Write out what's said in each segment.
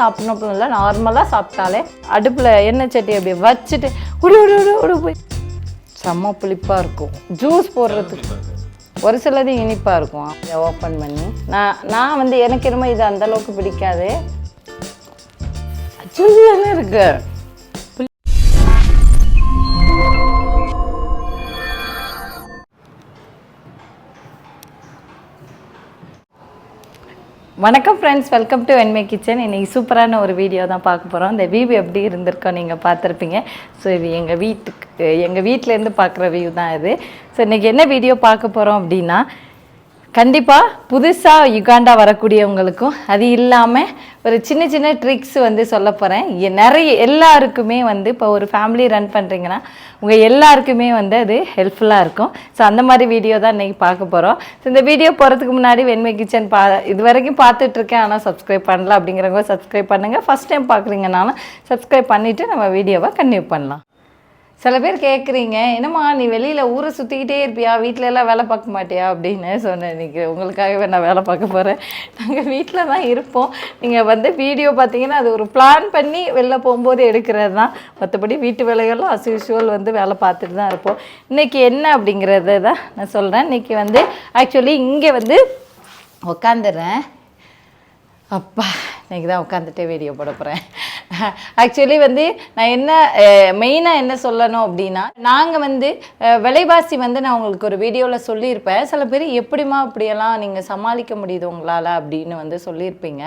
சாப்பிடணும் அப்படின்னு இல்லை, நார்மலாக சாப்பிட்டாலே அடுப்பில் எண்ணெய் சட்டி அப்படி வச்சுட்டு உடு போய் செம்ம புளிப்பாக இருக்கும். ஜூஸ் போடுறதுக்கு ஒரு சிலது இனிப்பாக இருக்கும். இதை ஓப்பன் பண்ணி நான் வந்து எனக்கு என்னமோ இது அந்தளவுக்கு பிடிக்காது. ஜூஸ்ன்னு இருக்கு. வணக்கம் ஃப்ரெண்ட்ஸ், வெல்கம் டு வெண்மை கிச்சன். இன்றைக்கி சூப்பரான ஒரு வீடியோ தான் பார்க்க போகிறோம். இந்த வியூ எப்படி இருந்திருக்கோம் நீங்கள் பார்த்துருப்பீங்க. ஸோ இது எங்கள் வீட்டிலேருந்து பார்க்குற வியூ தான் இது. ஸோ இன்றைக்கி என்ன வீடியோ பார்க்க போகிறோம் அப்படின்னா, கண்டிப்பாக புதுசாக யுகாண்டா வரக்கூடியவங்களுக்கும் அது இல்லாமல் ஒரு சின்ன சின்ன ட்ரிக்ஸ் வந்து சொல்ல போகிறேன். நிறைய எல்லாருக்குமே வந்து இப்போ ஒரு ஃபேமிலி ரன் பண்ணுறீங்கன்னா உங்கள் எல்லாருக்குமே வந்து அது ஹெல்ப்ஃபுல்லாக இருக்கும். ஸோ அந்த மாதிரி வீடியோ தான் இன்றைக்கி பார்க்க போகிறோம். ஸோ இந்த வீடியோ போகிறதுக்கு முன்னாடி வெண்மை கிச்சன் இது வரைக்கும் பார்த்துட்ருக்கேன், ஆனால் சப்ஸ்கிரைப் பண்ணல அப்படிங்கிறவங்க சப்ஸ்கிரைப் பண்ணுங்கள். ஃபஸ்ட் டைம் பார்க்குறீங்கனாலும் சப்ஸ்கிரைப் பண்ணிவிட்டு நம்ம வீடியோவை கன்டினியூ பண்ணலாம். சில பேர் கேட்குறீங்க, என்னம்மா நீ வெளியில் ஊரை சுற்றிக்கிட்டே இருப்பியா, வீட்டில எல்லாம் வேலை பார்க்க மாட்டியா அப்படின்னு சொன்னேன். இன்றைக்கி உங்களுக்காகவே நான் வேலை பார்க்க போகிறேன். நாங்கள் வீட்டில் தான் இருப்போம். நீங்கள் வந்து வீடியோ பார்த்தீங்கன்னா அது ஒரு பிளான் பண்ணி வெளில போகும்போது எடுக்கிறது தான். மற்றபடி வீட்டு வேலைகள்லாம் அஸ் யூஷுவல் வந்து வேலை பார்த்துட்டு தான் இருப்போம். இன்றைக்கி என்ன அப்படிங்கிறத தான் நான் சொல்கிறேன். இன்றைக்கி வந்து ஆக்சுவலி இங்கே வந்து உக்காந்துடுறேன். அப்பா இன்றைக்கி தான் உட்காந்துட்டே வீடியோ போட போகிறேன். ஆக்சுவலி வந்து நான் என்ன மெயினாக என்ன சொல்லணும் அப்படின்னா, நாங்கள் வந்து விலைவாசி வந்து நான் உங்களுக்கு ஒரு வீடியோவில் சொல்லியிருப்பேன். சில பேர் எப்படிமா அப்படியெல்லாம் நீங்கள் சமாளிக்க முடியுது உங்களால் அப்படின்னு வந்து சொல்லியிருப்பீங்க.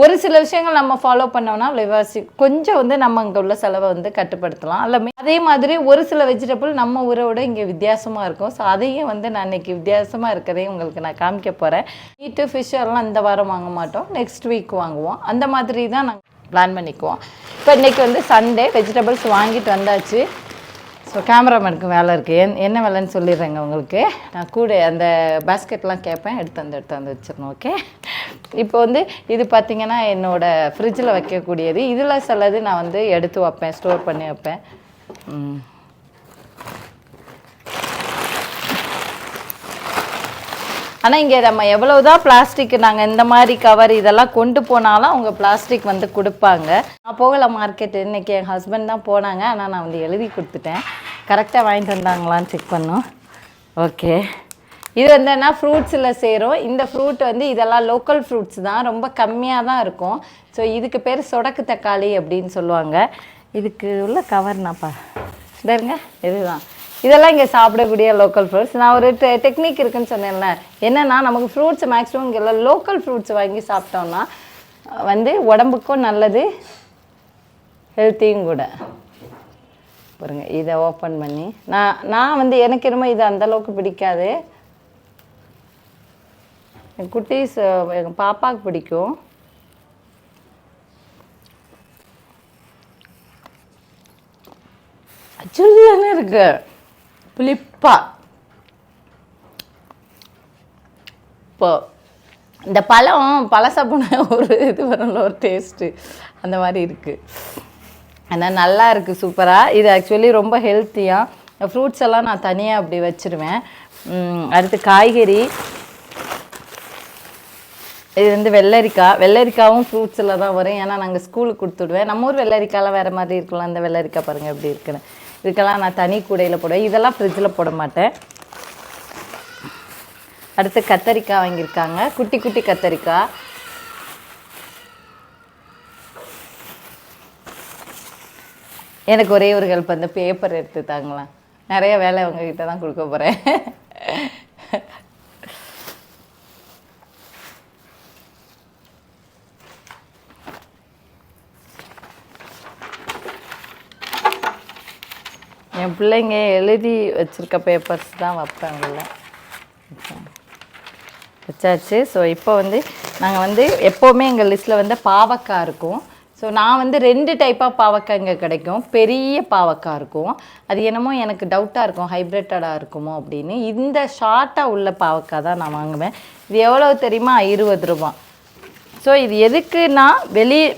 ஒரு சில விஷயங்கள் நம்ம ஃபாலோ பண்ணோம்னா விலைவாசி கொஞ்சம் வந்து நம்ம இங்கே உள்ள செலவை வந்து கட்டுப்படுத்தலாம். அல்ல அதே மாதிரி ஒரு சில வெஜிடபிள் நம்ம ஊரோட இங்கே வித்தியாசமாக இருக்கும். ஸோ அதையும் வந்து நான் இன்றைக்கி வித்தியாசமாக இருக்கிறதையும் உங்களுக்கு நான் காமிக்க போகிறேன். மீட்டு ஃபிஷ் எல்லாம் இந்த வாரம் வாங்க மாட்டோம், நெக்ஸ்ட் வீக் வாங்குவோம். அந்த மாதிரி தான் நாங்கள் பிளான் பண்ணிக்குவோம். இப்போ இன்றைக்கி வந்து சண்டே, வெஜிடபிள்ஸ் வாங்கிட்டு வந்தாச்சு. ஸோ கேமராமேனுக்கு வேலை இருக்குது. என்ன வேலைன்னு சொல்லிடுறேங்க உங்களுக்கு. நான் கூட அந்த பேஸ்கெட்லாம் கேட்பேன், எடுத்து வந்து வச்சிடணும். ஓகே, இப்போ வந்து இது பார்த்திங்கன்னா என்னோடய ஃப்ரிட்ஜில் வைக்கக்கூடியது. இதில் சிலது நான் வந்து எடுத்து வைப்பேன், ஸ்டோர் பண்ணி வைப்பேன். ஆனால் இங்கே நம்ம எவ்வளோதான் பிளாஸ்டிக் நாங்கள் இந்த மாதிரி கவர் இதெல்லாம் கொண்டு போனாலும் அவங்க பிளாஸ்டிக் வந்து கொடுப்பாங்க. நான் போகலை மார்க்கெட்டு, இன்றைக்கி என் ஹஸ்பண்ட் தான் போனாங்க. ஆனால் நான் வந்து எழுதி கொடுத்துட்டேன், கரெக்டாக வாங்கிட்டு வந்தாங்களான்னு செக் பண்ணோம். ஓகே, இது வந்து என்ன ஃப்ரூட்ஸில் சேரும். இந்த ஃப்ரூட் வந்து இதெல்லாம் லோக்கல் ஃப்ரூட்ஸ் தான், ரொம்ப கம்மியாக தான் இருக்கும். ஸோ இதுக்கு பேர் சொடக்கு தக்காளி அப்படின்னு சொல்லுவாங்க. இதுக்கு உள்ள கவர்னாப்பா இதருங்க, இதுதான். இதெல்லாம் இங்கே சாப்பிடக்கூடிய லோக்கல் ஃப்ரூட்ஸ். நான் ஒரு டெக்னிக் இருக்குதுன்னு சொன்னேன்ல, என்னென்னா நமக்கு ஃப்ரூட்ஸ் மேக்ஸிமம் இங்கே லோக்கல் ஃப்ரூட்ஸ் வாங்கி சாப்பிட்டோம்னா வந்து உடம்புக்கும் நல்லது, ஹெல்த்தியும் கூட. பாருங்க, இதை ஓப்பன் பண்ணி நான் வந்து எனக்கு என்னமோ இது அந்தளவுக்கு பிடிக்காது. என் குட்டீஸ் எங்கள் பாப்பாவுக்கு பிடிக்கும். அச்சுதானே இருக்கு, புளிப்பா. இப்போ இந்த பழசாப்பின ஒரு இது வரல, ஒரு டேஸ்ட்டு அந்த மாதிரி இருக்குது. ஆனால் நல்லா இருக்குது, சூப்பராக. இது ஆக்சுவலி ரொம்ப ஹெல்த்தியாக. ஃப்ரூட்ஸ் எல்லாம் நான் தனியாக அப்படி வச்சுருவேன். அடுத்து காய்கறி, இது வந்து வெள்ளரிக்காவும் ஃப்ரூட்ஸில் தான் வரும். ஏன்னா நாங்கள் ஸ்கூலுக்கு கொடுத்துடுவேன். நம்ம ஊர் வெள்ளரிக்காயெலாம் வேறு மாதிரி இருக்கலாம். அந்த வெள்ளரிக்காய் பாருங்கள் எப்படி இருக்குன்னு. இதுக்கெல்லாம் நான் தனி கூடையில் போடுவேன். இதெல்லாம் ஃப்ரிட்ஜில் போட மாட்டேன். அடுத்து கத்தரிக்காய் வாங்கியிருக்காங்க, குட்டி குட்டி கத்தரிக்காய். எனக்கு ஒரே ஒரு ஹெல்ப், அந்த பேப்பர் எடுத்து தாங்களேன். நிறைய வேலை உங்ககிட்ட தான் கொடுக்க போகிறேன். என் பிள்ளைங்க எழுதி வச்சுருக்க பேப்பர்ஸ் தான் வைப்பாங்கல்ல, வச்சாச்சு. ஸோ இப்போ வந்து நாங்கள் வந்து எப்போவுமே எங்கள் லிஸ்ட்டில் வந்து பாவக்காய் இருக்கும். ஸோ நான் வந்து 2 டைப்பாக பாவக்காய் இங்கே கிடைக்கும். பெரிய பாவக்காய் இருக்கும், அது என்னமோ எனக்கு டவுட்டாக இருக்கும், ஹைப்ரிட்டடாக இருக்குமோ அப்படின்னு. இந்த ஷார்ட்டாக உள்ள பாவக்காய் தான் நான் வாங்குவேன். இது எவ்வளோ தெரியுமா? 20 ரூபா. ஸோ இது எதுக்குன்னா,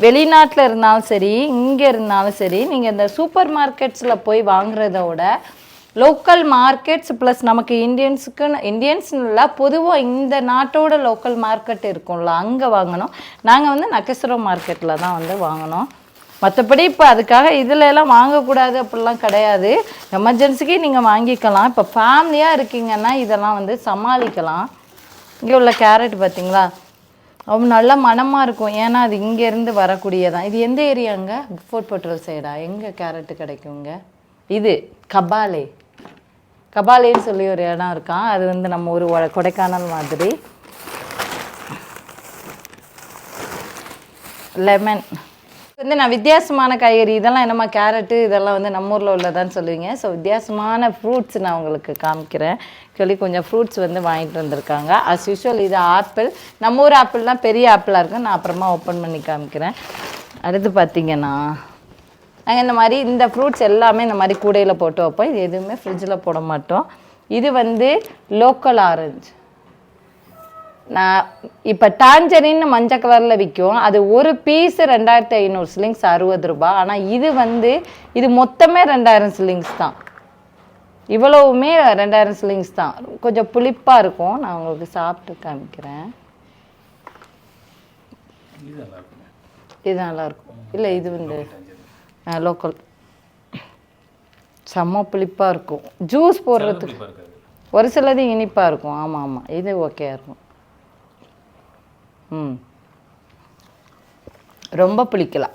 வெளிநாட்டில் இருந்தாலும் சரி, இங்கே இருந்தாலும் சரி, நீங்கள் இந்த சூப்பர் மார்க்கெட்ஸில் போய் வாங்குறத விட லோக்கல் மார்க்கெட்ஸ் ப்ளஸ் நமக்கு இந்தியன்ஸ்னு இல்லை, பொதுவாக இந்த நாட்டோட லோக்கல் மார்க்கெட் இருக்கும்ல, அங்கே வாங்கினோம். நாங்கள் வந்து நக்கேஸ்வரம் மார்க்கெட்டில் தான் வந்து வாங்கினோம். மற்றபடி இப்போ அதுக்காக இதில் எல்லாம் வாங்கக்கூடாது அப்படிலாம் கிடையாது. எமர்ஜென்சிக்கு நீங்கள் வாங்கிக்கலாம். இப்போ ஃபேமிலியாக இருக்கீங்கன்னா இதெல்லாம் வந்து சமாளிக்கலாம். இங்கே உள்ள கேரட் பார்த்தீங்களா, ரொம்ப நல்ல மனமாக இருக்கும். ஏன்னா அது இங்கேருந்து வரக்கூடியதான். இது எந்த ஏரியாங்க? ஃபோர்ட் பெட்ரோல் சைடா? எங்கே கேரட்டு கிடைக்குங்க? இது கபாலேன்னு சொல்லி ஒரு இடம் இருக்கான். அது வந்து நம்ம ஒரு கொடைக்கானல் மாதிரி. லெமன் வந்து நான் வித்தியாசமான காய்கறி, இதெல்லாம் என்னம்மா கேரட்டு இதெல்லாம் வந்து நம்ம ஊரில் உள்ளதான்னு சொல்லுவீங்க. ஸோ வித்தியாசமான ஃப்ரூட்ஸ் நான் உங்களுக்கு காமிக்கிறேன் சொல்லி கொஞ்சம் ஃப்ரூட்ஸ் வந்து வாங்கிட்டு வந்திருக்காங்க. அஸ் யூஷுவல் இது ஆப்பிள். நம்ம ஊர் ஆப்பிள்லாம் பெரிய ஆப்பிளாக இருக்கும். நான் அப்புறமா ஓப்பன் பண்ணி காமிக்கிறேன். அடுத்து பார்த்திங்கன்னா நாங்கள் இந்த ஃப்ரூட்ஸ் எல்லாமே இந்த மாதிரி கூடையில் போட்டு வைப்போம். இது எதுவுமே ஃப்ரிட்ஜில் போட மாட்டோம். இது வந்து லோக்கல் ஆரஞ்சு. நான் இப்போ டாஞ்சரின்னு மஞ்சள் கலரில் விற்கும். அது ஒரு பீஸு 2500 சில்லிங்ஸ், 60 ரூபா. ஆனால் இது மொத்தமே 2000 சில்லிங்ஸ் தான். இவ்வளவுமே 2000 சில்லிங்ஸ் தான். கொஞ்சம் புளிப்பாக இருக்கும். நான் உங்களுக்கு சாப்பிட்டு காமிக்கிறேன். இது நல்லாயிருக்கும். இல்லை இது வந்து லோக்கல் செம்ம புளிப்பாக இருக்கும். ஜூஸ் போடுறதுக்கு ஒரு சிலது இனிப்பாக இருக்கும். ஆமாம், இது ஓகேயா இருக்கும். ரொம்ப பிடிக்கலாம்.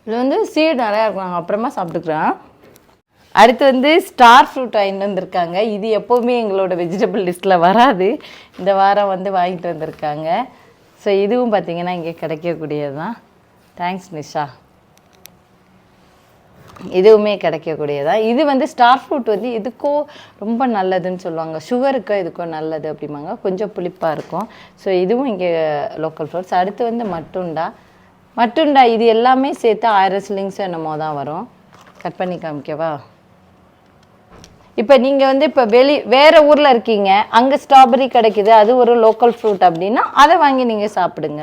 இது வந்து சீடு நிறையா இருக்கும். நாங்கள் அப்புறமா சாப்பிட்டுக்கிறேன். அடுத்து வந்து ஸ்டார் ஃப்ரூட் வாங்கிட்டு வந்திருக்காங்க. இது எப்போவுமே எங்களோட வெஜிடபிள் லிஸ்ட்டில் வராது. இந்த வாரம் வந்து வாங்கிட்டு வந்திருக்காங்க. ஸோ இதுவும் பார்த்திங்கன்னா இங்கே கிடைக்கக்கூடியது தான். தேங்க்ஸ் நிஷா. இதுவுமே கிடைக்கக்கூடியதான். இது வந்து ஸ்டார் ஃப்ரூட் வந்து இதுக்கோ ரொம்ப நல்லதுன்னு சொல்லுவாங்க. சுகருக்கோ இதுக்கோ நல்லது அப்படிம்பாங்க. கொஞ்சம் புளிப்பாக இருக்கும். ஸோ இதுவும் இங்கே லோக்கல் ஃப்ரூட்ஸ். அடுத்து வந்து மட்டுண்டா இது எல்லாமே சேர்த்து 1000 சில்லிங்ஸ் என்னமோ தான் வரும். கட் பண்ணி காமிக்கவா? இப்போ நீங்கள் வந்து இப்போ வேறு ஊரில் இருக்கீங்க, அங்கே ஸ்ட்ராபெரி கிடைக்கிது, அது ஒரு லோக்கல் ஃப்ரூட் அப்படின்னா அதை வாங்கி நீங்கள் சாப்பிடுங்க.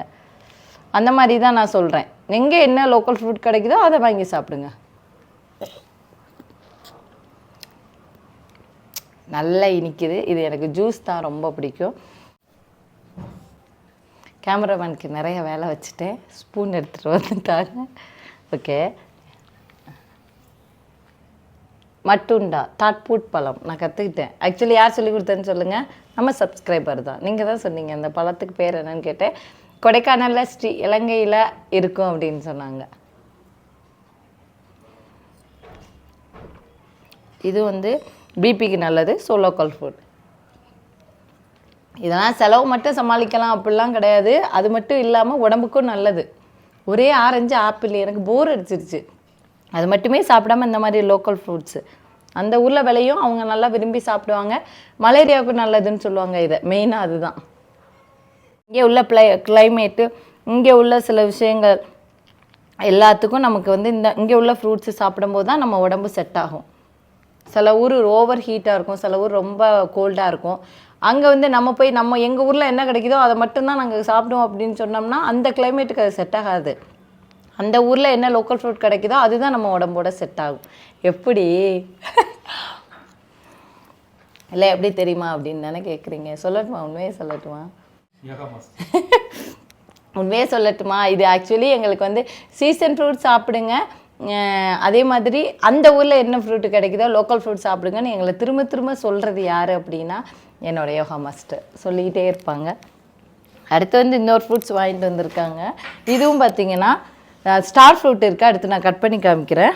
அந்த மாதிரி தான் நான் சொல்கிறேன். எங்கே என்ன லோக்கல் ஃப்ரூட் கிடைக்குதோ அதை வாங்கி சாப்பிடுங்க. நல்லா இனிக்குது. இது எனக்கு ஜூஸ் தான் ரொம்ப பிடிக்கும். கேமராமேனுக்கு நிறைய வேலை வச்சுட்டேன். ஸ்பூன் எடுத்துகிட்டு வந்துட்டாங்க. ஓகே, மட்டுண்டா தாட்பூட் பழம் நான் கற்றுக்கிட்டேன். ஆக்சுவலி யார் சொல்லி கொடுத்தேன்னு சொல்லுங்கள்? நம்ம சப்ஸ்கிரைபர் தான். நீங்கள் தான் சொன்னீங்க அந்த பழத்துக்கு பேர் என்னன்னு கேட்டேன். கொடைக்கானலில் ஸ்ரீ இலங்கையில் இருக்கும் அப்படின்னு சொன்னாங்க. இது வந்து பிபிக்கு நல்லது. So local food. இதெல்லாம் செலவு மட்டும் சமாளிக்கலாம் அப்படிலாம் கிடையாது. அது மட்டும் இல்லாமல் உடம்புக்கும் நல்லது. ஒரே ஆரஞ்சு ஆப்பிள் எனக்கு போர் அடிச்சிருச்சு. அது மட்டுமே சாப்பிடாம இந்த மாதிரி லோக்கல் ஃப்ரூட்ஸு அந்த ஊரில் விலையும் அவங்க நல்லா விரும்பி சாப்பிடுவாங்க. மலேரியாவுக்கும் நல்லதுன்னு சொல்லுவாங்க. இதை மெயினாக அதுதான். இங்கே உள்ள கிளைமேட்டு, இங்கே உள்ள சில விஷயங்கள் எல்லாத்துக்கும் நமக்கு வந்து இங்கே உள்ள ஃப்ரூட்ஸு சாப்பிடும்போது தான் நம்ம உடம்பு செட் ஆகும். சில ஊர் ஓவர் ஹீட்டாக இருக்கும், சில ஊர் ரொம்ப கோல்டாக இருக்கும். அங்கே வந்து நம்ம எங்கள் ஊரில் என்ன கிடைக்குதோ அதை மட்டும்தான் நாங்கள் சாப்பிடுவோம் அப்படின்னு சொன்னோம்னா அந்த கிளைமேட்டுக்கு அது செட் ஆகாது. அந்த ஊரில் என்ன லோக்கல் ஃப்ரூட் கிடைக்குதோ அதுதான் நம்ம உடம்போட செட் ஆகும். எப்படி இல்லை எப்படி தெரியுமா அப்படின்னு தானே கேட்குறீங்க? சொல்லட்டுமா? உண்மையே சொல்லட்டுமா? உண்மையே சொல்லட்டுமா? இது ஆக்சுவலி எங்களுக்கு வந்து சீசன் ஃப்ரூட் சாப்பிடுங்க, அதே மாதிரி அந்த ஊரில் என்ன ஃப்ரூட்டு கிடைக்குதோ லோக்கல் ஃப்ரூட் சாப்பிடுங்கன்னு எங்களை திரும்ப திரும்ப சொல்கிறது யார் அப்படின்னா என்னோட யோகா மாஸ்டர் சொல்லிக்கிட்டே இருப்பாங்க. அடுத்து வந்து இன்னொரு ஃப்ரூட்ஸ் வாங்கிட்டு வந்திருக்காங்க. இதுவும் பார்த்திங்கன்னா ஸ்டார் ஃப்ரூட் இருக்குது. அடுத்து நான் கட் பண்ணி காமிக்கிறேன்.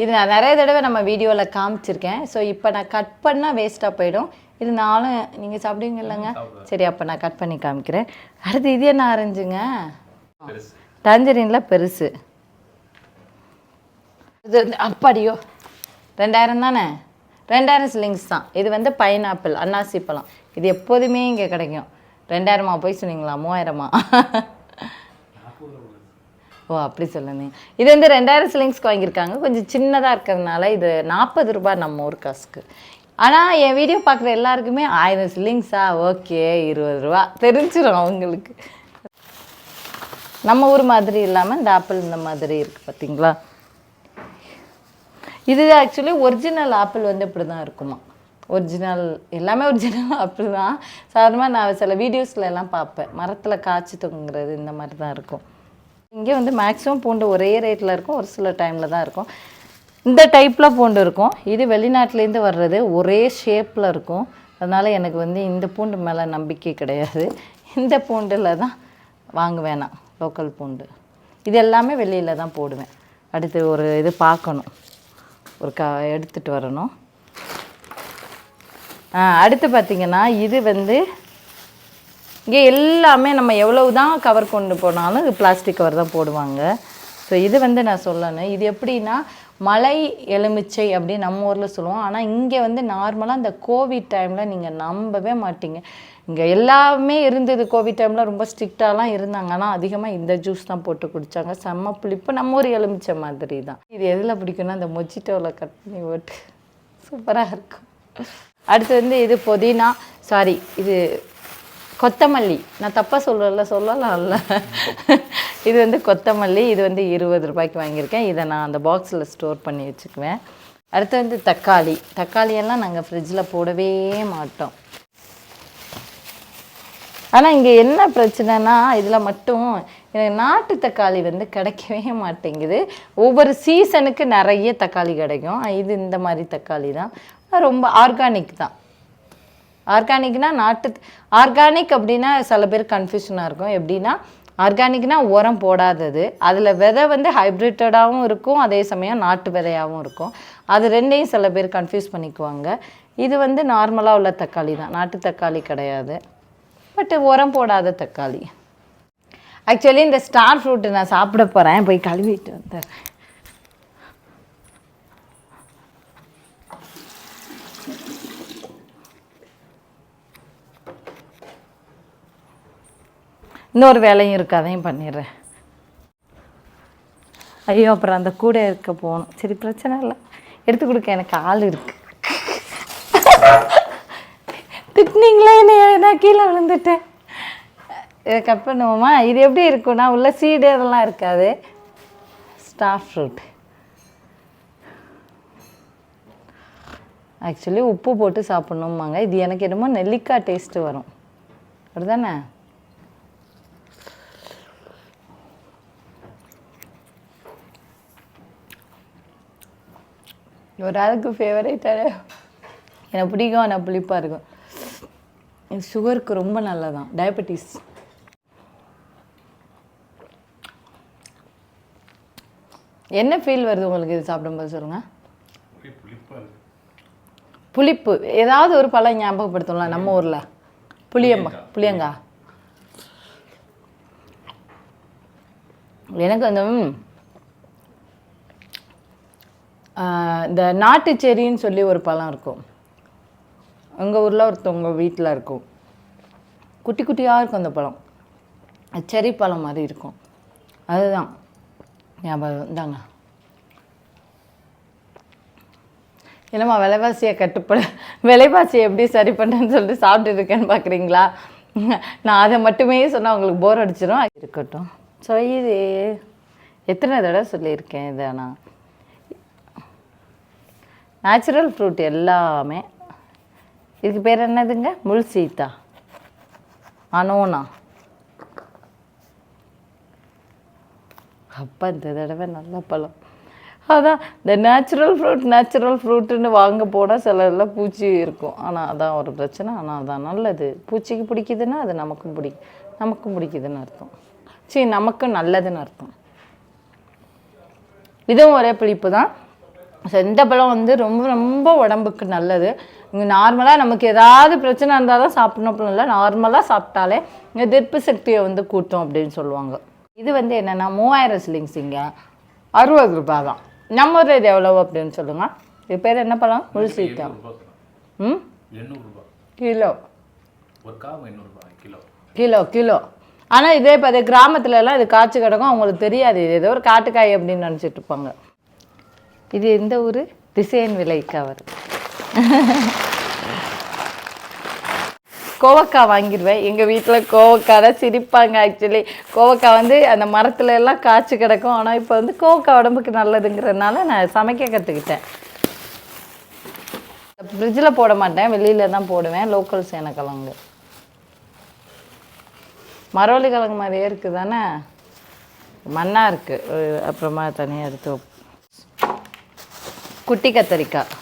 இது நான் நிறைய தடவை நம்ம வீடியோவில் காமிச்சிருக்கேன். ஸோ இப்போ நான் கட் பண்ணால் வேஸ்ட்டாக போயிடும். இது நானும் நீங்கள் சாப்பிடுவீங்க இல்லைங்க? சரி, அப்போ நான் கட் பண்ணி காமிக்கிறேன். அடுத்து இது என்ன ஆரஞ்சுங்க? டாஞ்சரின்ல பெருசு. இது அப்பாடியோ 2000 தானே? 2000 சில்லிங்ஸ் தான். இது வந்து பைனாப்பிள் அன்னாசி பழம். இது எப்போதுமே இங்கே கிடைக்கும். 2000மா போய் சொன்னீங்களா? 3000மா? ஓ அப்படி சொல்லுங்க. இது வந்து 2000 சில்லிங்ஸ்க்கு வாங்கியிருக்காங்க. கொஞ்சம் சின்னதாக இருக்கிறதுனால இது 40 ரூபா நம்ம ஊர் காசுக்கு. ஆனால் என் வீடியோ பார்க்குற எல்லாருக்குமே 1000 சில்லிங்ஸா? ஓகே 20 ரூபா தெரிஞ்சிடும் அவங்களுக்கு. நம்ம ஊர் மாதிரி இல்லாமல் இந்த ஆப்பிள் இந்த மாதிரி இருக்குது பார்த்தீங்களா. இது ஆக்சுவலி ஒரிஜினல் ஆப்பிள் வந்து இப்படி தான் இருக்குமா. ஒரிஜினல் எல்லாமே ஒரிஜினல் ஆப்பிள் தான். சாதாரணமாக நான் சில வீடியோஸில் எல்லாம் பார்ப்பேன், மரத்தில் காய்ச்சி தொங்குறது இந்த மாதிரி தான் இருக்கும். இங்கே வந்து மேக்ஸிமம் பூண்டு ஒரே ரேட்டில் இருக்கும், ஒரு சில டைமில் தான் இருக்கும். இந்த டைப்பில் பூண்டு இருக்கும். இது வெளிநாட்டிலேருந்து வர்றது ஒரே ஷேப்பில் இருக்கும். அதனால் எனக்கு வந்து இந்த பூண்டு மேலே நம்பிக்கை கிடையாது. இந்த பூண்டில் தான் வாங்குவேன் நான், லோக்கல் பூண்டு. இது எல்லாமே வெளியில் தான் போடுவேன். அடுத்து ஒரு இது பார்க்கணும், ஒரு எடுத்துகிட்டு வரணும். அடுத்து பார்த்திங்கன்னா இது வந்து இங்கே எல்லாமே நம்ம எவ்வளவு தான் கவர் கொண்டு போனாலும் இது பிளாஸ்டிக் கவர் தான் போடுவாங்க. ஸோ இது வந்து நான் சொல்லணும், இது எப்படின்னா மலை எலுமிச்சை அப்படின்னு நம்ம ஊரில் சொல்லுவோம். ஆனால் இங்கே வந்து நார்மலாக இந்த கோவிட் டைமில் நீங்கள் நம்பவே மாட்டீங்க, இங்கே எல்லாமே இருந்தது. கோவிட் டைமில் ரொம்ப ஸ்ட்ரிக்டாலாம் இருந்தாங்க. ஆனால் அதிகமாக இந்த ஜூஸ் தான் போட்டு குடித்தாங்க. செம்ம புளிப்பு, நம்ம ஒரு எலுமிச்சை மாதிரி தான். இது எதில் பிடிக்குன்னா அந்த மொஜிட்டோவில் கட் பண்ணி போட்டு சூப்பராக இருக்கும். அடுத்து வந்து இது புதினா, சாரி இது கொத்தமல்லி. நான் தப்பாக சொல்லலாம்ல. இது வந்து கொத்தமல்லி. இது வந்து 20 ரூபாய்க்கு வாங்கியிருக்கேன். இதை நான் அந்த பாக்ஸில் ஸ்டோர் பண்ணி வச்சுக்குவேன். அடுத்து வந்து தக்காளியெல்லாம் நாங்கள் ஃப்ரிட்ஜில் போடவே மாட்டோம். ஆனால் இங்கே என்ன பிரச்சனைனா இதில் மட்டும் எனக்கு நாட்டு தக்காளி வந்து கிடைக்கவே மாட்டேங்குது. ஒவ்வொரு சீசனுக்கு நிறைய தக்காளி கிடைக்கும். இது இந்த மாதிரி தக்காளி தான், ரொம்ப ஆர்கானிக் தான். ஆர்கானிக்னா ஆர்கானிக் அப்படின்னா சில பேர் கன்ஃபியூஷனாக இருக்கும். எப்படின்னா ஆர்கானிக்னா உரம் போடாதது, அதில் விதை வந்து ஹைப்ரிட்டடாகவும் இருக்கும், அதே சமயம் நாட்டு விதையாகவும் இருக்கும். அது ரெண்டையும் சில பேர் கன்ஃபியூஸ் பண்ணிக்குவாங்க. இது வந்து நார்மலாக உள்ள தக்காளி தான், நாட்டு தக்காளி கிடையாது, பட் உரம் போடாத தக்காளி. ஆக்சுவலி இந்த ஸ்டார் ஃப்ரூட்டு நான் சாப்பிட போகிறேன், போய் கழுவிட்டு வந்துடுறேன். இன்னொரு வேலையும் இருக்குது, அதையும் பண்ணிடுறேன். ஐயோ அப்புறம் அந்த கூடை இருக்க போகணும். சரி பிரச்சனை இல்லை, எடுத்து கொடுக்க எனக்கு ஆள் இருக்கு. திட்டினீங்களே என்னைய, நான் கீழே விழுந்துட்டேன். இதை கட் பண்ணுவோமா? இது எப்படி இருக்குன்னா உள்ள சீடு அதெல்லாம் இருக்காது. ஸ்டார் ஃப்ரூட் ஆக்சுவலி உப்பு போட்டு சாப்பிட்ணுமாங்க. இது எனக்கு என்னமோ நெல்லிக்காய் டேஸ்ட்டு வரும், அப்படிதானே? ஒரு ஆளுக்கு ஃபேவரேட்டாக எனக்கு பிடிக்கும், ஆனால் புளிப்பாக இருக்கும். இது சுகருக்கு ரொம்ப நல்லதான், டயபெட்டிஸ். என்ன ஃபீல் வருது உங்களுக்கு இது சாப்பிடும்போது சொல்லுங்கள்? புளிப்பு. ஏதாவது ஒரு பழம் ஞாபகப்படுத்தலாம் நம்ம ஊரில். புளியங்கா. எனக்கு அந்த இந்த நாட்டு செரின்னு சொல்லி ஒரு பழம் இருக்கும், எங்கள் ஊரில் ஒருத்தவங்க வீட்டில் இருக்கும். குட்டி குட்டியாக இருக்கும் அந்த பழம், செரி பழம் மாதிரி இருக்கும். அதுதான் ஞாபகம். இந்தாங்க. என்னம்மா விலைவாசியை எப்படி சரி பண்ணுறேன்னு சொல்லிட்டு சாப்பிட்டு இருக்கேன்னு பார்க்குறீங்களா? நான் அதை மட்டுமே சொன்னால் உங்களுக்கு போர் அடிச்சிடும். இருக்கட்டும். ஸோ இது எத்தனை தடவை சொல்லியிருக்கேன், இதை நான் நேச்சுரல் ஃப்ரூட் எல்லாமே. இதுக்கு பேர் என்னதுங்க? முள் சீத்தா, அனோனா. அப்பா இந்த தடவை நல்ல பழம். அதான் இந்த நேச்சுரல் ஃப்ரூட்டுன்னு வாங்க போனால் சிலரில் பூச்சி இருக்கும். ஆனால் அதான் ஒரு பிரச்சனை. ஆனால் அதான் நல்லது. பூச்சிக்கு பிடிக்குதுன்னா அது நமக்கும் பிடிக்குதுன்னு அர்த்தம். சரி, நமக்கும் நல்லதுன்னு அர்த்தம். இதுவும் ஒரே புளிப்பு தான். இந்த பழம் வந்து ரொம்ப ரொம்ப உடம்புக்கு நல்லது. இங்கே நார்மலாக நமக்கு ஏதாவது பிரச்சனை இருந்தால் தான் சாப்பிடணும் அப்படின்னு இல்லை, நார்மலாக சாப்பிட்டாலே எதிர்ப்பு சக்தியை வந்து கூட்டும் அப்படின்னு சொல்லுவாங்க. இது வந்து என்னென்னா 3000 சில்லிங்ஸ், இங்கே 60 ரூபாய் தான். நம்ம ஊரில் இது எவ்வளோ அப்படின்னு சொல்லுங்கள்? இது பேர் என்ன பழம்? முள் சீத்தா. கிலோ. ஆனால் இதே இப்போ கிராமத்துலலாம் இது காய்ச்சி கிடக்கும், அவங்களுக்கு தெரியாது. இது ஏதோ ஒரு காட்டுக்காய் அப்படின்னு நினச்சிட்டு இருப்பாங்க. இது எந்த ஊர்? திசையன் விலை கவர். கோவக்காய் வாங்கிடுவேன். எங்கள் வீட்டில் கோவக்காய் தான் சிரிப்பாங்க. ஆக்சுவலி கோவக்காய் வந்து அந்த மரத்துல எல்லாம் காய்ச்சி கிடக்கும். ஆனால் இப்போ வந்து கோவக்காய் உடம்புக்கு நல்லதுங்கிறதுனால நான் சமைக்க கற்றுக்கிட்டேன். ஃப்ரிட்ஜில் போட மாட்டேன், வெளியில் தான் போடுவேன். லோக்கல் சேனக்கிழங்கு மரவள்ளி கிழங்கு மாதிரியே இருக்குது தானே, மண்ணாக இருக்குது. அப்புறமா தனியாக எடுத்து குட்டி கத்தரிக்காய்.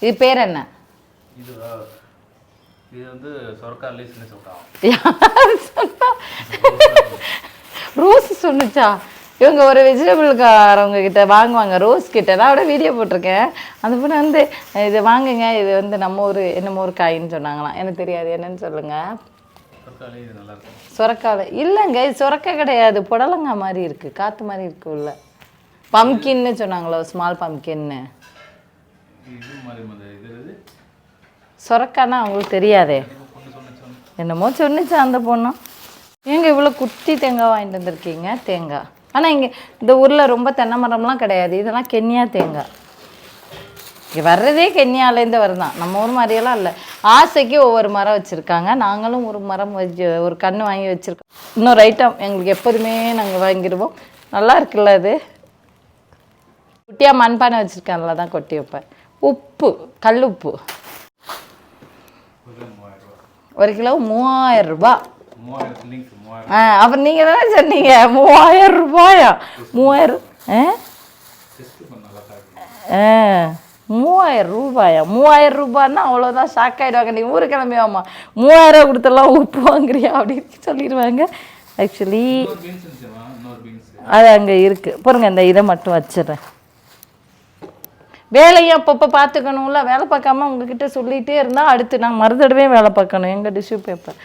இது பேர் என்ன? இது வந்து சொரக்காய் சின்ன ரோஸ் சொன்னுச்சா? இவங்க ஒரு வெஜிடபிள்காரவங்க கிட்ட வாங்குவாங்க, ரோஸ் கிட்ட. நான் கூட வீடியோ போட்டிருக்கேன். அந்த பொண்ணு வந்து இது வாங்குங்க, இது வந்து நம்ம ஊர் என்னமோ ஒரு காயின்னு சொன்னாங்களாம். எனக்கு தெரியாது, என்னன்னு சொல்லுங்க. சொரக்காய் இல்லைங்க, இது சொரக்காய் கிடையாது, புடலங்காய் மாதிரி இருக்குது, காற்று மாதிரி இருக்குது உள்ள. பம்கின்னு சொன்னாங்களோ, ஸ்மால் பம்கின்னு. சொரக்காய்னா அவங்களுக்கு தெரியாதே, என்னமோ சொன்னிச்சு அந்த பொண்ணும். ஏங்க இவ்வளோ குட்டி தேங்காய் வாங்கிட்டு வந்திருக்கீங்க? தேங்காய் ஆனால் இங்கே இந்த ஊரில் ரொம்ப தென்னை மரம்லாம் கிடையாது, இதெல்லாம் கென்யா தேங்காய். இங்கே வர்றதே கென்யாலேருந்து வருதான், நம்ம ஊர் மாதிரியெல்லாம் இல்லை. ஆசைக்கு ஒவ்வொரு மரம் வச்சுருக்காங்க. நாங்களும் ஒரு மரம் வச்சு ஒரு கன்று வாங்கி வச்சுருக்கோம். இன்னொரு ஐட்டம் எங்களுக்கு எப்போதுமே நாங்கள் வாங்கிடுவோம். நல்லா இருக்குல்ல அது. குட்டியாக மண்பானை வச்சுருக்கேன்ல, தான் கொட்டி வைப்பேன். உப்பு, கல் உப்பு 1 கிலோ 3000 ரூபா. அப்புறம் நீங்கள் தானே சொன்னீங்க 3000 ரூபாயா? 3000 3000 ரூபாயா? 3000 ரூபான்னா அவ்வளோதான், ஷாக் ஆகிடுவாங்க. நீ ஊரு கிளம்பியாமா 3000 கொடுத்தெல்லாம் உப்பு வாங்குறியா அப்படின்னு சொல்லிடுவாங்க. ஆக்சுவலி அது அங்கே இருக்குது பாருங்க. இந்த இதை மட்டும் வச்சிடுறேன். வேலையும் அப்பப்போ பார்த்துக்கணும்ல, வேலை பார்க்காம உங்ககிட்ட சொல்லிகிட்டே இருந்தால் அடுத்து நான் மறுதடவே வேலை பார்க்கணும். எங்கள் டிஷ்யூ பேப்பர்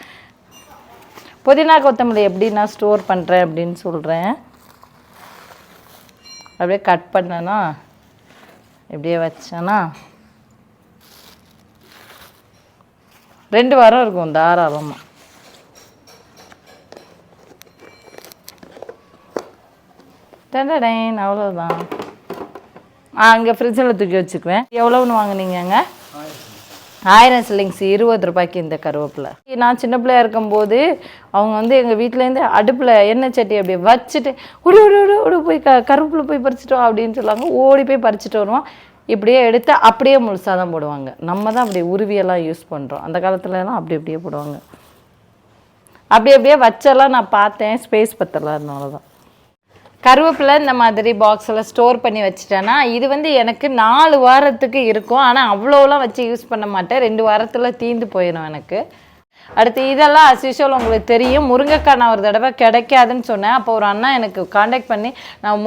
புதினா கொத்தமல்லி எப்படி நான் ஸ்டோர் பண்ணுறேன் அப்படின்னு சொல்கிறேன். அப்படியே கட் பண்ணனா, இப்படியே வச்சேன்னா 2 வாரம் இருக்கும் தாராளமாக. டேன் அவ்வளோதான். அங்கே ஃப்ரிட்ஜில் தூக்கி வச்சுக்குவேன். எவ்வளோன்னு வாங்கினீங்கங்க? 1000 சில்லிங்ஸ், 20 ரூபாய்க்கு இந்த கருவேப்பிலை. நான் சின்ன பிள்ளையா இருக்கும்போது அவங்க வந்து எங்கள் வீட்டிலேருந்து அடுப்பில் எண்ணெய் சட்டி அப்படியே வச்சுட்டு ஓடி போய் கருவேப்பிலை போய் பறிச்சுட்டோம் அப்படின்னு சொல்லுவாங்க. ஓடி போய் பறிச்சுட்டு வருவோம். இப்படியே எடுத்து அப்படியே முழுசாக தான் போடுவாங்க. நம்ம தான் அப்படியே உருவியெல்லாம் யூஸ் பண்ணுறோம். அந்த காலத்துலலாம் அப்படி அப்படியே போடுவாங்க. அப்படியே வச்செல்லாம் நான் பார்த்தேன், ஸ்பேஸ் பத்தலை, அதனால தான். கருவேப்பிலை இந்த மாதிரி பாக்ஸில் ஸ்டோர் பண்ணி வச்சுட்டேன்னா இது வந்து எனக்கு 4 வாரத்துக்கு இருக்கும். ஆனால் அவ்வளோலாம் வச்சு யூஸ் பண்ண மாட்டேன், 2 வாரத்தில் தீந்து போயிடும் எனக்கு. அடுத்து இதெல்லாம் அஸ்யூஷுவல் உங்களுக்கு தெரியும். முருங்கைக்காய் நான் ஒரு தடவை கிடைக்காதுன்னு சொன்னேன். அப்போ ஒரு அண்ணா எனக்கு காண்டாக்ட் பண்ணி நான்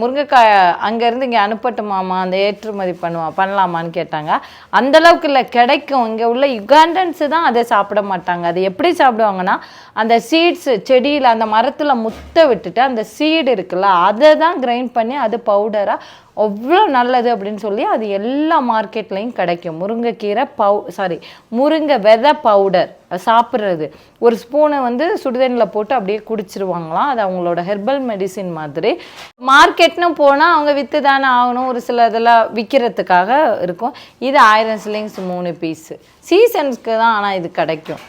முருங்கைக்காய் அங்கேருந்து இங்கே அனுப்பட்டுமாமா, அந்த ஏற்றுமதி பண்ணலாமான்னு கேட்டாங்க. அந்தளவுக்கு இல்லை, கிடைக்கும். இங்கே உள்ள யுகாண்டன்ஸு தான் அதை சாப்பிட மாட்டாங்க. அது எப்படி சாப்பிடுவாங்கன்னா, அந்த சீட்ஸு செடியில் அந்த மரத்தில் முட்டை விட்டுட்டு அந்த சீடு இருக்குல்ல, அதை தான் கிரைண்ட் பண்ணி அது பவுடராக அவ்வளோ நல்லது அப்படின்னு சொல்லி அது எல்லா மார்க்கெட்லேயும் கிடைக்கும். முருங்கைக்கீரை முருங்கை விதை பவுடர் சாப்பிட்றது. ஒரு ஸ்பூனை வந்து சுடுதண்ணில் போட்டு அப்படியே குடிச்சிருவாங்களாம். அது அவங்களோட ஹெர்பல் மெடிசின் மாதிரி. மார்க்கெட்னு போனால் அவங்க விற்று தானே ஆகணும், ஒரு சில இதெல்லாம் விற்கிறதுக்காக இருக்கும். இது 1000 சில்லிங்ஸ் 3 பீஸு. சீசன்ஸ்க்கு தான் ஆனால் இது கிடைக்கும்.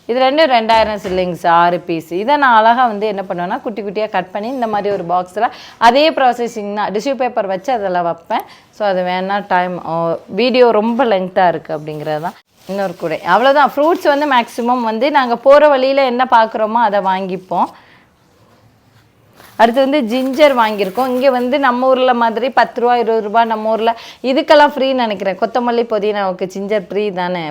இது 2000 சில்லிங்ஸ் 6 பீஸ். இதை நான் அழகாக வந்து என்ன பண்ணுவேன்னா, குட்டி குட்டியாக கட் பண்ணி இந்த மாதிரி ஒரு பாக்ஸில் அதே ப்ராசஸிங் தான், டிஷ்யூ பேப்பர் வச்சு அதில் வைப்பேன். ஸோ அது வேணால் டைம் வீடியோ ரொம்ப லென்த்தாக இருக்குது அப்படிங்கிறது தான். இன்னொரு கூட அவ்வளோதான். ஃப்ரூட்ஸ் வந்து மேக்ஸிமம் வந்து நாங்கள் போகிற வழியில் என்ன பார்க்குறோமோ அதை வாங்கிப்போம். அடுத்து வந்து ஜிஞ்சர் வாங்கியிருக்கோம். இங்கே வந்து நம்ம ஊரில் மாதிரி 10 ரூபா 20 ரூபா நம்ம ஊரில் இதுக்கெல்லாம் ஃப்ரீன்னு நினைக்கிறேன். கொத்தமல்லி புதினாவுக்கு ஜிஞ்சர் ஃப்ரீ தானே?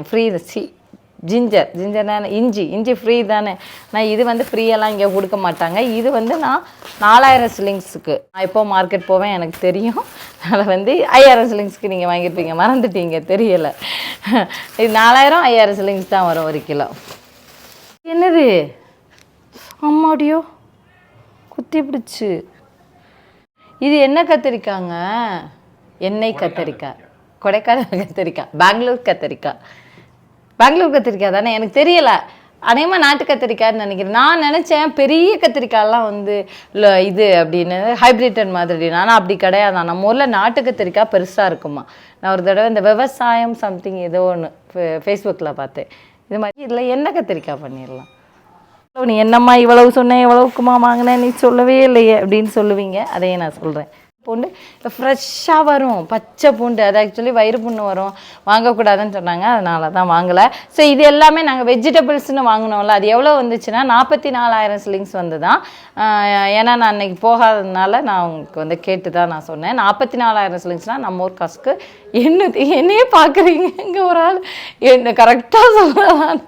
ஜிஞ்சர்னா இஞ்சி ஃப்ரீ தானே? நான் இது வந்து ஃப்ரீயெல்லாம் இங்கே கொடுக்க மாட்டாங்க. இது வந்து நான் 4000 சில்லிங்ஸுக்கு நான் எப்போ மார்க்கெட் போவேன் எனக்கு தெரியும். அதனால் வந்து 5000 சில்லிங்ஸ்க்கு நீங்கள் வாங்கியிருப்பீங்க, மறந்துட்டீங்க, தெரியலை. இது 4000 5000 சில்லிங்ஸ் தான் வரும் 1 கிலோ. என்னது அம்மாடியோ குத்தி பிடிச்சி. இது என்ன கத்திரிக்காங்க? எண்ணெய் கத்திரிக்காய், கொடைக்கானல் கத்திரிக்காய், பெங்களூர் கத்திரிக்காய். பெங்களூர் கத்திரிக்காய் தானே? எனக்கு தெரியலை. அநேகமாக நாட்டு கத்திரிக்காய்ன்னு நினைக்கிறேன். நான் நினச்சேன் பெரிய கத்திரிக்காயெல்லாம் வந்து இது அப்படின்னு ஹைப்ரிட்டன் மாதிரி. ஆனால் அப்படி கிடையாது. நம்ம ஊரில் நாட்டு கத்திரிக்காய் பெருசாக இருக்குமா. நான் ஒரு தடவை இந்த விவசாயம் சம்திங் ஏதோ ஒன்று ஃபேஸ்புக்கில் பார்த்தேன். இது மாதிரி இதில் என்ன கத்திரிக்காய் பண்ணிடலாம். நீ என்னம்மா இவ்வளவு சொன்னேன் எவ்வளவுக்குமா வாங்கினேன் நீ சொல்லவே இல்லையே அப்படின்னு சொல்லுவீங்க. அதையே நான் சொல்கிறேன். பூண்டு ஃப்ரெஷ்ஷாக வரும், பச்சை பூண்டு. அது ஆக்சுவலி வயிறு புண்ணு வரும், வாங்கக்கூடாதுன்னு சொன்னாங்க, அதனால தான் வாங்கலை. ஸோ இது எல்லாமே நாங்கள் வெஜிடபிள்ஸ்னு வாங்கினோம்ல, அது எவ்வளோ வந்துச்சுன்னா 44,000 சிலிங்ஸ் வந்து தான். ஏன்னா நான் அன்றைக்கி போகாததுனால நான் உங்களுக்கு வந்து கேட்டு தான் நான் சொன்னேன். 44,000 சிலிங்ஸ்னால் நம்ம ஊர் காசுக்கு என்னையே பார்க்குறீங்க. இங்கே ஒரு ஆள் என்ன கரெக்டாக சொல்லலாம்.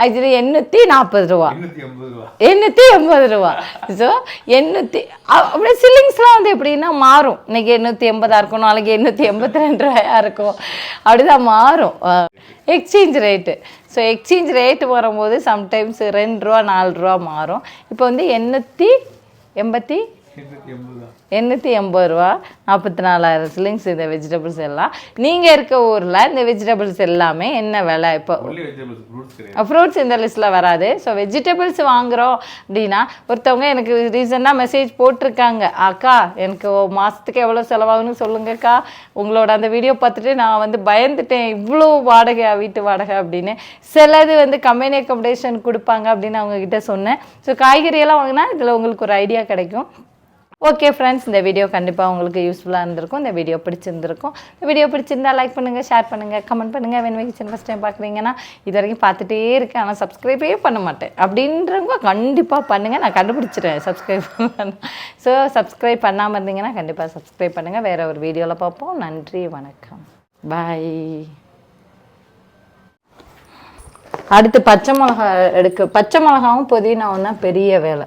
ஆக்சுவலி 840 ரூபா, 880 ரூபா. ஸோ அப்படியே சில்லிங்ஸ்லாம் வந்து எப்படின்னா மாறும். இன்னைக்கு 880 இருக்கும், நாளைக்கு 882 ரூபாயா இருக்கும், அப்படிதான் மாறும் exchange rate. So exchange rate வரும்போது சம்டைம்ஸ் 2 ரூபா 4 ரூபா மாறும். இப்போ வந்து 880 ரூபா, 44,000 சிலிங்ஸ் இந்த வெஜிடபிள்ஸ் எல்லாம். நீங்கள் இருக்க ஊரில் இந்த வெஜிடபிள்ஸ் எல்லாமே என்ன விலை? இப்போ ஃப்ரூட்ஸ் இந்த லிஸ்ட்டில் வராது. ஸோ வெஜிடபிள்ஸ் வாங்குகிறோம் அப்படின்னா ஒருத்தவங்க எனக்கு ரீசெண்டாக மெசேஜ் போட்டிருக்காங்க, அக்கா எனக்கு மாதத்துக்கு எவ்வளோ செலவாகுன்னு சொல்லுங்கக்கா. உங்களோட அந்த வீடியோ பார்த்துட்டு நான் வந்து பயந்துட்டேன், இவ்வளோ வாடகை வீட்டு வாடகை அப்படின்னு. சிலது வந்து கம்பெனி அக்கமடேஷன் கொடுப்பாங்க அப்படின்னு அவங்கக்கிட்ட சொன்னேன். ஸோ காய்கறியெல்லாம் வாங்கினா இதில் உங்களுக்கு ஒரு ஐடியா கிடைக்கும். ஓகே ஃப்ரெண்ட்ஸ், இந்த வீடியோ கண்டிப்பாக உங்களுக்கு யூஸ்ஃபுல்லாக இருந்திருக்கும். இந்த வீடியோ பிடிச்சிருந்துருக்கும். இந்த வீடியோ பிடிச்சிருந்தா லைக் பண்ணுங்கள், ஷேர் பண்ணுங்கள், கமெண்ட் பண்ணுங்கள். வென்மை கிச்சன் ஃபஸ்ட் டைம் பார்க்குறீங்கன்னா இது வரைக்கும் பார்த்துட்டே இருக்கேன் ஆனால் சப்ஸ்கிரைபே பண்ண மாட்டேன் அப்படின்றவங்க கண்டிப்பாக பண்ணுங்கள். நான் கண்டுபிடிச்சிட்டேன் சப்ஸ்கிரைப் பண்ண. ஸோ சப்ஸ்கிரைப் பண்ணாமல் இருந்தீங்கன்னா கண்டிப்பாக சப்ஸ்கிரைப் பண்ணுங்கள். வேறு ஒரு வீடியோவில் பார்ப்போம். நன்றி, வணக்கம், பாய். அடுத்து பச்சை மிளகா பச்சை மிளகாவும் புதினாவும் தான் பெரிய வேலை.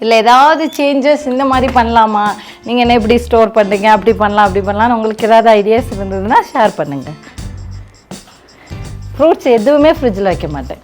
இல்லை ஏதாவது சேஞ்சஸ் இந்த மாதிரி பண்ணலாமா, நீங்கள் என்ன இப்படி ஸ்டோர் பண்ணுறீங்க, அப்படி பண்ணலாம் அப்படி பண்ணலாம்னு உங்களுக்கு ஏதாவது ஐடியாஸ் இருந்ததுன்னா ஷேர் பண்ணுங்கள். ஃப்ரூட்ஸ் எதுவுமே ஃப்ரிட்ஜில் வைக்க மாட்டேன்.